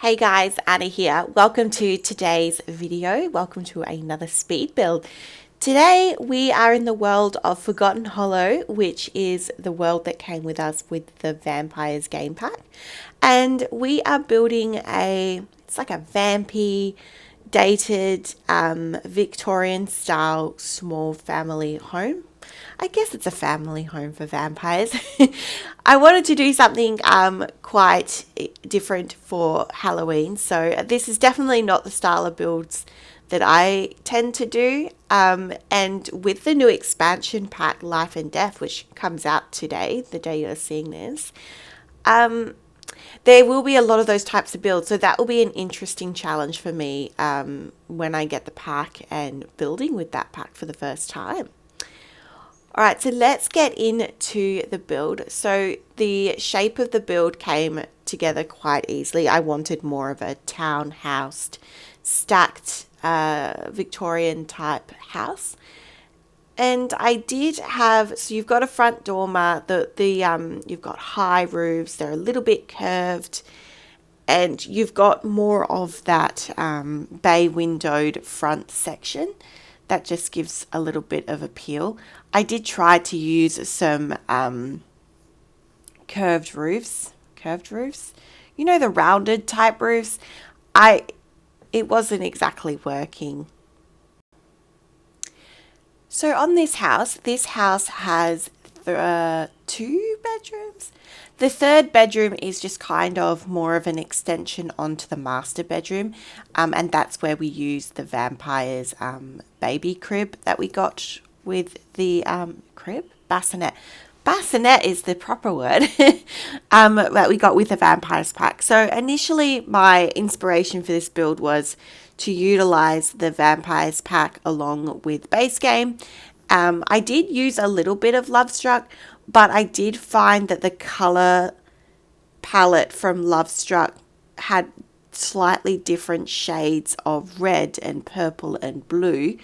Hey guys, Anna here. Welcome to today's video. Welcome to another speed build. Today we are in the world of Forgotten Hollow, which is the world that came with us with the Vampires game pack. And we are building it's like a vampy, dated, Victorian style small family home. I guess it's a family home for vampires. I wanted to do something quite different for Halloween. So this is definitely not the style of builds that I tend to do. And with the new expansion pack, Life and Death, which comes out today, the day you're seeing this, there will be a lot of those types of builds. So that will be an interesting challenge for me when I get the pack and building with that pack for the first time. All right, so let's get into the build. So the shape of the build came together quite easily. I wanted more of a townhouse, stacked Victorian type house. And I did have, so you've got a front dormer, you've got high roofs, they're a little bit curved, and you've got more of that bay windowed front section. That just gives a little bit of appeal. I did try to use some curved roofs. You know, the rounded type roofs. It wasn't exactly working. So on this house has two bedrooms. The third bedroom is just kind of more of an extension onto the master bedroom, and that's where we use the vampire's baby crib that we got with the bassinet. Bassinet is the proper word that we got with the Vampires pack. So initially my inspiration for this build was to utilize the Vampires pack along with base game. I did use a little bit of Lovestruck, but I did find that the color palette from Lovestruck had slightly different shades of red and purple and blue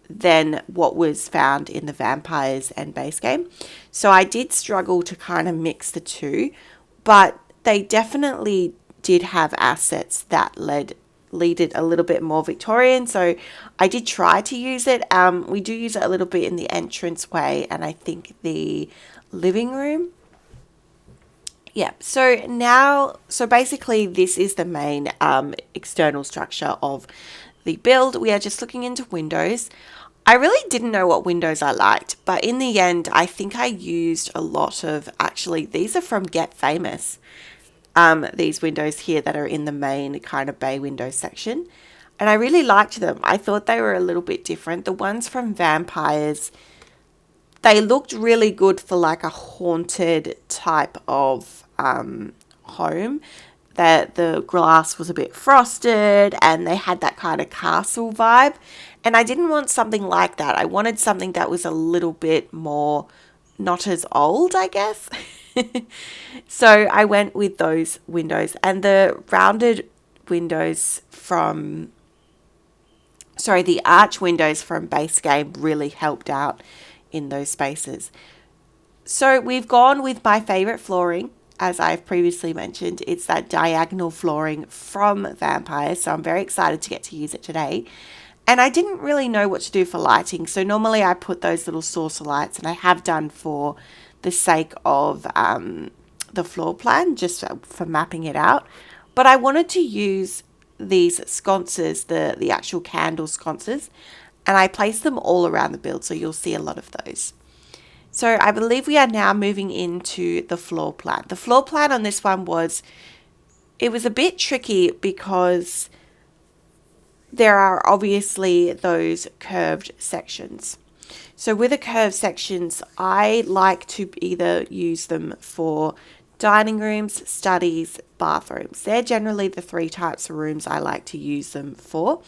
than what was found in the Vampires and base game. So I did struggle to kind of mix the two, but they definitely did have assets that lead it a little bit more Victorian. So I did try to use it. We do use it a little bit in the entranceway and I think the living room. Yeah, so basically this is the main external structure of the build. We are just looking into windows. I really didn't know what windows I liked, but in the end, I think I used a lot of, actually, these are from Get Famous, these windows here that are in the main kind of bay window section. And I really liked them. I thought they were a little bit different. The ones from Vampires, they looked really good for like a haunted type of home. That the glass was a bit frosted and they had that kind of castle vibe. And I didn't want something like that. I wanted something that was a little bit more not as old, I guess. So I went with those windows, and the rounded windows the arch windows from base game really helped out in those spaces. So we've gone with my favorite flooring. As I've previously mentioned, it's that diagonal flooring from Vampires, so I'm very excited to get to use it today. And I didn't really know what to do for lighting, so normally I put those little saucer lights, and I have done for the sake of the floor plan, just for mapping it out. But I wanted to use these sconces, the actual candle sconces, and I placed them all around the build, so you'll see a lot of those. So I believe we are now moving into the floor plan. The floor plan on this one was a bit tricky because there are obviously those curved sections. So with the curved sections, I like to either use them for dining rooms, studies, bathrooms. They're generally the three types of rooms I like to use them for.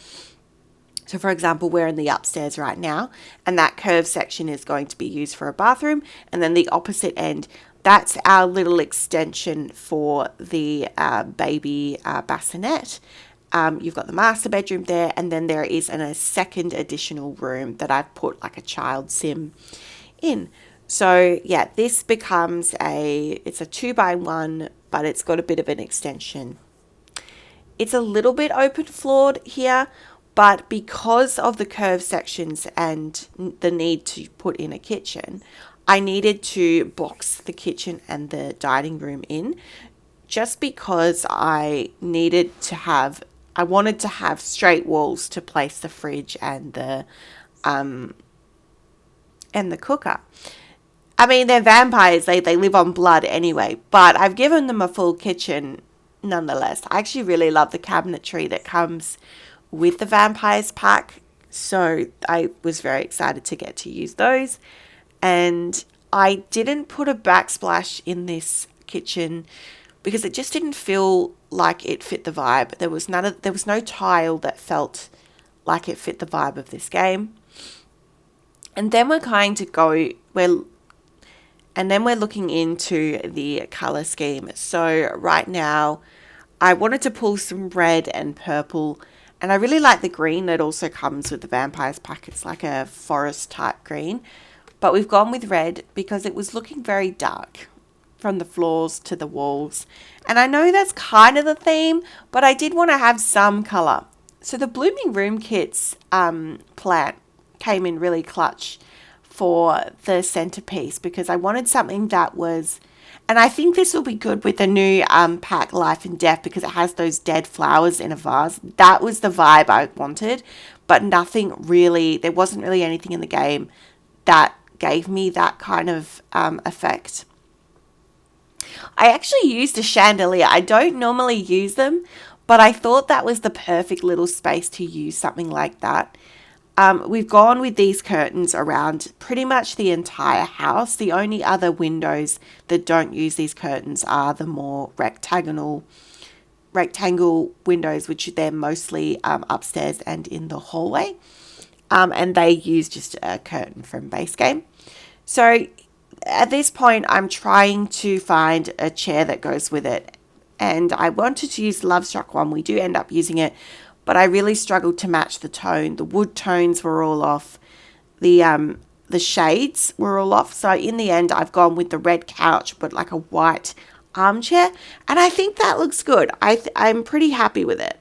So for example, we're in the upstairs right now, and that curved section is going to be used for a bathroom. And then the opposite end, that's our little extension for the baby bassinet. You've got the master bedroom there, and then there is a second additional room that I've put like a child sim in. So yeah, this becomes it's a 2x1, but it's got a bit of an extension It's a little bit open floored here, but because of the curved sections and the need to put in a kitchen, I needed to box the kitchen and the dining room in, just because I wanted to have straight walls to place the fridge and the cooker. I mean, they're vampires, they live on blood anyway, but I've given them a full kitchen nonetheless. I actually really love the cabinetry that comes with the vampires pack, so I was very excited to get to use those. And I didn't put a backsplash in this kitchen because it just didn't feel like it fit the vibe. There was no tile that felt like it fit the vibe of this game. And then we're looking into the color scheme. So right now, I wanted to pull some red and purple, and I really like the green that also comes with the vampires pack. It's like a forest type green, but we've gone with red because it was looking very dark from the floors to the walls. And I know that's kind of the theme, but I did want to have some color. So the Blooming Room Kits plant came in really clutch for the centerpiece because I wanted something that was, and I think this will be good with the new pack Life and Death because it has those dead flowers in a vase. That was the vibe I wanted, but there wasn't really anything in the game that gave me that kind of effect. I actually used a chandelier. I don't normally use them, but I thought that was the perfect little space to use something like that. We've gone with these curtains around pretty much the entire house. The only other windows that don't use these curtains are the more rectangle windows, which they're mostly upstairs and in the hallway. And they use just a curtain from base game. So at this point, I'm trying to find a chair that goes with it. And I wanted to use Love Struck one. We do end up using it, but I really struggled to match the tone. The wood tones were all off. The shades were all off. So in the end, I've gone with the red couch, but like a white armchair. And I think that looks good. I'm pretty happy with it.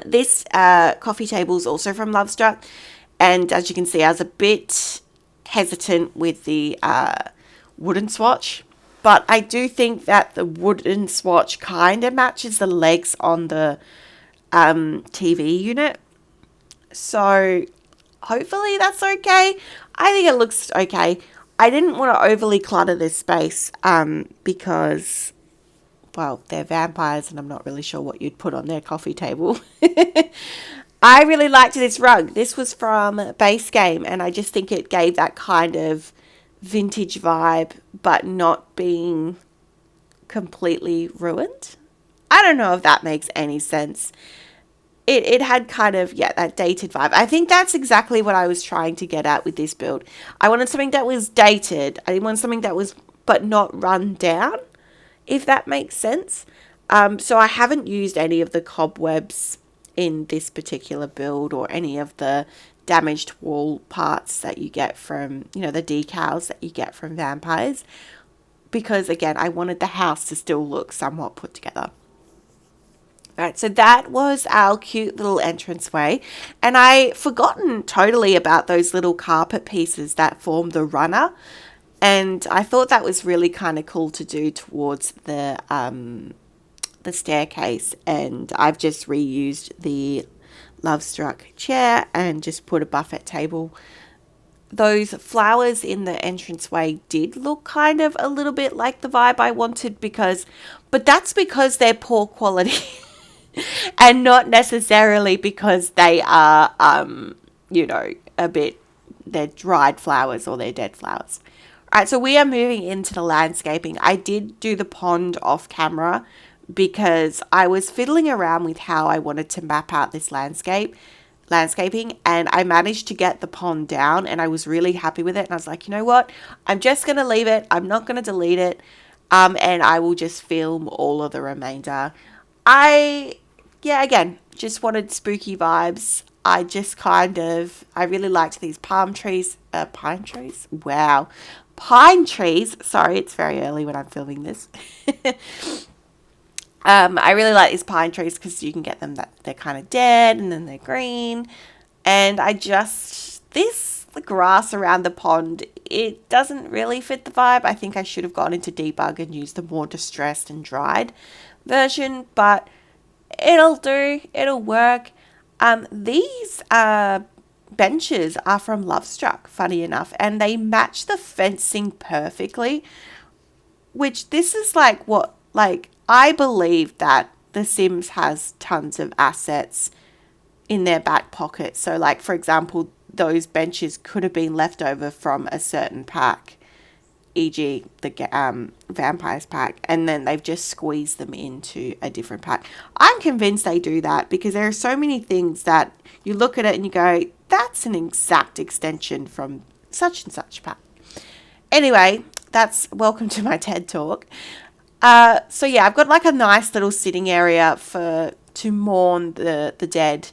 This coffee table is also from Love Struck. And as you can see, I was a bit hesitant with the wooden swatch. But I do think that the wooden swatch kind of matches the legs on the TV unit. So hopefully that's okay. I think it looks okay. I didn't want to overly clutter this space because, well, they're vampires and I'm not really sure what you'd put on their coffee table. I really liked this rug. This was from Base Game and I just think it gave that kind of vintage vibe but not being completely ruined. I don't know if that makes any sense. It had kind of, that dated vibe. I think that's exactly what I was trying to get at with this build. I wanted something that was dated. I didn't want something that was, but not run down, if that makes sense. So I haven't used any of the cobwebs in this particular build or any of the damaged wall parts that you get from, the decals that you get from vampires. Because, again, I wanted the house to still look somewhat put together. Right, so that was our cute little entranceway. And I forgotten totally about those little carpet pieces that form the runner. And I thought that was really kind of cool to do towards the staircase. And I've just reused the Love Struck chair and just put a buffet table. Those flowers in the entranceway did look kind of a little bit like the vibe I wanted but that's because they're poor quality. And not necessarily because they are, they're dried flowers or they're dead flowers. All right, so we are moving into the landscaping. I did do the pond off camera because I was fiddling around with how I wanted to map out this landscaping, and I managed to get the pond down and I was really happy with it. And I was like, you know what? I'm just going to leave it. I'm not going to delete it. And I will just film all of the remainder. Again, just wanted spooky vibes. I really liked these pine trees. Wow. Pine trees. Sorry, it's very early when I'm filming this. I really like these pine trees because you can get them that they're kind of dead and then they're green. And the grass around the pond, it doesn't really fit the vibe. I think I should have gone into debug and used the more distressed and dried version, but it'll do. It'll work. These benches are from Lovestruck, funny enough, and they match the fencing perfectly, which this is I believe that The Sims has tons of assets in their back pocket. So like, for example, those benches could have been left over from a certain pack, e.g. the vampires pack, and then they've just squeezed them into a different pack. I'm convinced they do that because there are so many things that you look at it and you go, that's an exact extension from such and such pack. Anyway, that's welcome to my TED talk. So yeah, I've got like a nice little sitting area to mourn the dead,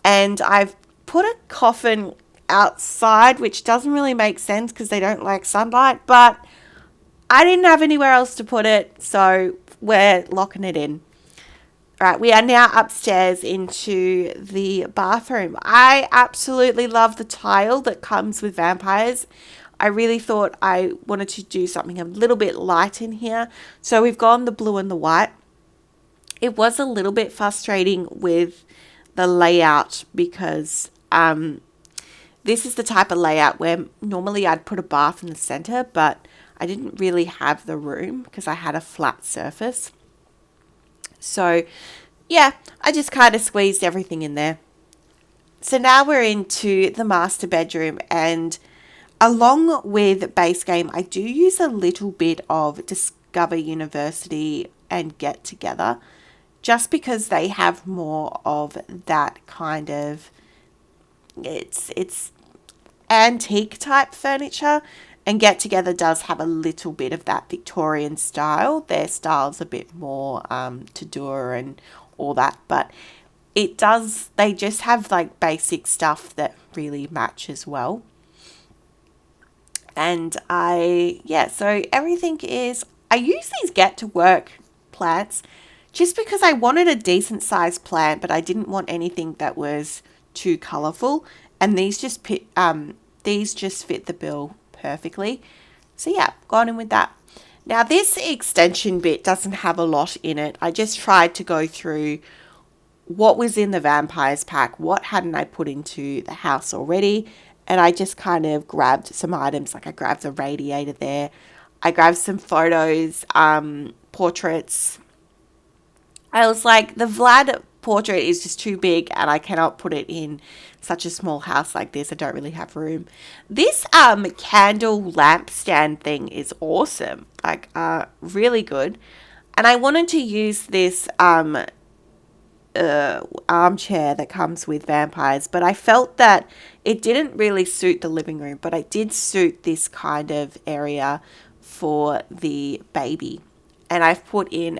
and I've put a coffin outside, which doesn't really make sense because they don't like sunlight, but I didn't have anywhere else to put it, so we're locking it in. All right, we are now upstairs into the bathroom. I absolutely love the tile that comes with vampires. I really thought I wanted to do something a little bit light in here. So we've gone the blue and the white. It was a little bit frustrating with the layout because this is the type of layout where normally I'd put a bath in the center, but I didn't really have the room because I had a flat surface. So yeah, I just kind of squeezed everything in there. So now we're into the master bedroom, and along with base game, I do use a little bit of Discover University and Get Together just because they have more of that kind of, it's antique type furniture, and Get Together does have a little bit of that Victorian style. Their style's a bit more Tudor and all that, but they just have like basic stuff that really matches well. And so everything I use these Get to Work plants just because I wanted a decent sized plant, but I didn't want anything that was too colourful. And these just fit the bill perfectly. So yeah, gone in with that. Now this extension bit doesn't have a lot in it. I just tried to go through what was in the vampires pack, what hadn't I put into the house already, and I just kind of grabbed some items. Like I grabbed the radiator there. I grabbed some photos, portraits. I was like, the Vlad portrait is just too big and I cannot put it in such a small house like this. I don't really have room. This candle lampstand thing is awesome. Like really good. And I wanted to use this armchair that comes with vampires, but I felt that it didn't really suit the living room, but it did suit this kind of area for the baby. And I've put in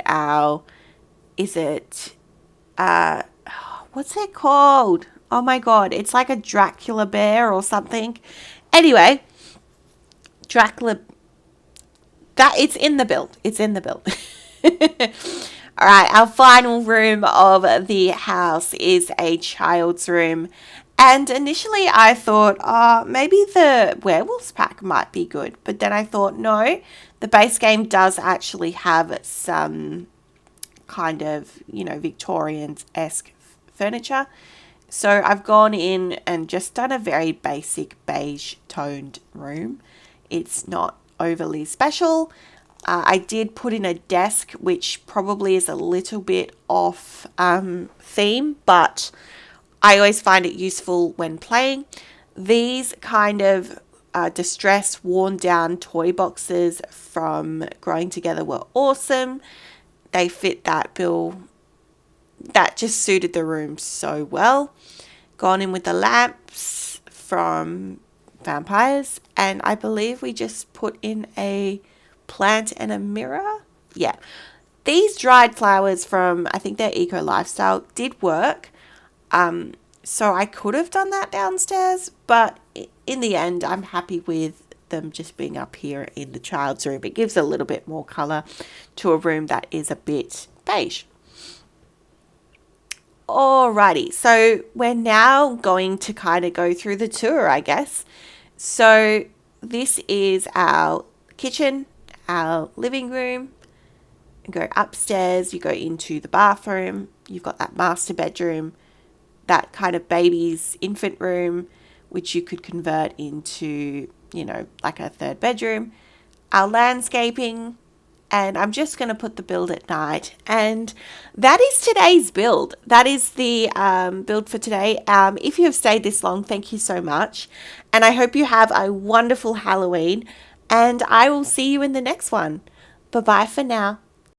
what's it called? Oh my god, it's like a Dracula bear or something. Anyway, it's in the build. It's in the build. All right, our final room of the house is a child's room. And initially I thought, maybe the werewolves pack might be good. But then I thought, no, the base game does actually have some kind of, Victorian-esque furniture. So I've gone in and just done a very basic beige toned room. It's not overly special. I did put in a desk, which probably is a little bit off theme, but I always find it useful when playing. These kind of distressed, worn down toy boxes from Growing Together were awesome. They fit that bill. That just suited the room so well. Gone in with the lamps from Vampires, and I believe we just put in a plant and a mirror. Yeah. These dried flowers from, I think they're Eco Lifestyle, did work. So I could have done that downstairs, but in the end, I'm happy with them just being up here in the child's room. It gives a little bit more colour to a room that is a bit beige. Alrighty, so we're now going to kind of go through the tour, I guess. So this is our kitchen, our living room. You go upstairs, you go into the bathroom, you've got that master bedroom, that kind of baby's infant room, which you could convert into, like a third bedroom, our landscaping, and I'm just going to put the build at night. And that is today's build. That is the build for today. If you have stayed this long, thank you so much. And I hope you have a wonderful Halloween. And I will see you in the next one. Bye-bye for now.